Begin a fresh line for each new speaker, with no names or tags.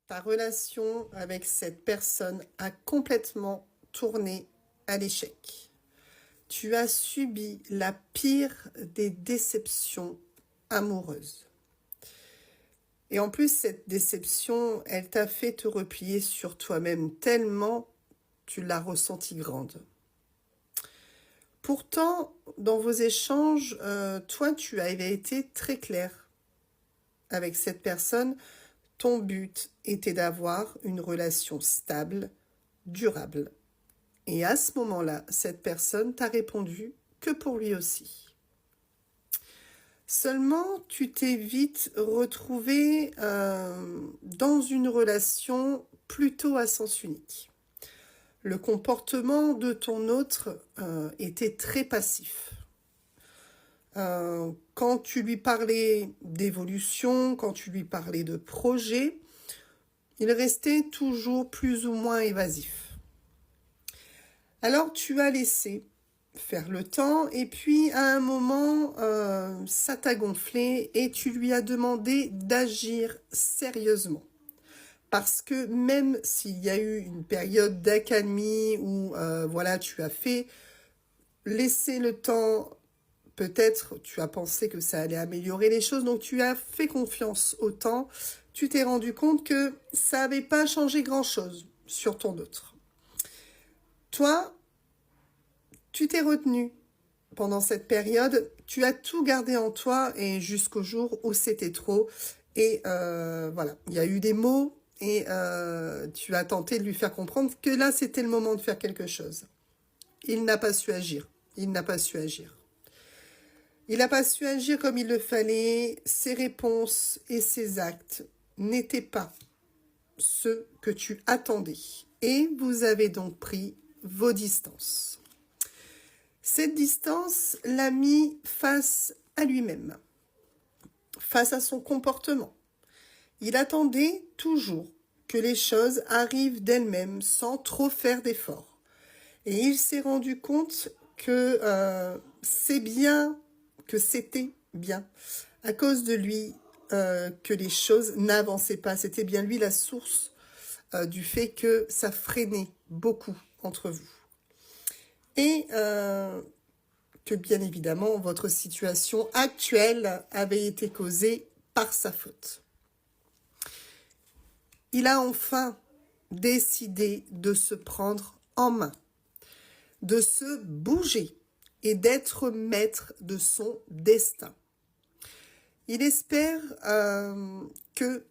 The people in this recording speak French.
Ta relation avec cette personne a complètement tourné à l'échec. Tu as subi la pire des déceptions amoureuses. Et en plus, cette déception, elle t'a fait te replier sur toi-même tellement tu l'as ressentie grande. Pourtant, dans vos échanges, toi, tu avais été très clair avec cette personne. Ton but était d'avoir une relation stable, durable. Et à ce moment-là, cette personne t'a répondu que pour lui aussi. Seulement, tu t'es vite retrouvé dans une relation plutôt à sens unique. Le comportement de ton autre était très passif. Quand tu lui parlais d'évolution, quand tu lui parlais de projet, il restait toujours plus ou moins évasif. Alors tu as laissé faire le temps et puis à un moment, ça t'a gonflé et tu lui as demandé d'agir sérieusement. Parce que même s'il y a eu une période d'accalmie où voilà, tu as fait laisser le temps, peut-être tu as pensé que ça allait améliorer les choses, donc tu as fait confiance au temps, tu t'es rendu compte que ça n'avait pas changé grand-chose sur ton autre. Toi, tu t'es retenu pendant cette période, tu as tout gardé en toi et jusqu'au jour où c'était trop. Et voilà, il y a eu des mots et tu as tenté de lui faire comprendre que là, c'était le moment de faire quelque chose. Il n'a pas su agir. Il n'a pas su agir. Il n'a pas su agir comme il le fallait. Ses réponses et ses actes n'étaient pas ceux que tu attendais. Et vous avez donc pris vos distances. Cette distance l'a mis face à lui-même, face à son comportement. Il attendait toujours que les choses arrivent d'elles-mêmes sans trop faire d'efforts. Et il s'est rendu compte que c'est bien, que c'était bien, à cause de lui, que les choses n'avançaient pas. C'était bien lui la source du fait que ça freinait beaucoup entre vous. Et que bien évidemment, votre situation actuelle avait été causée par sa faute. Il a enfin décidé de se prendre en main, de se bouger et d'être maître de son destin. Il espère que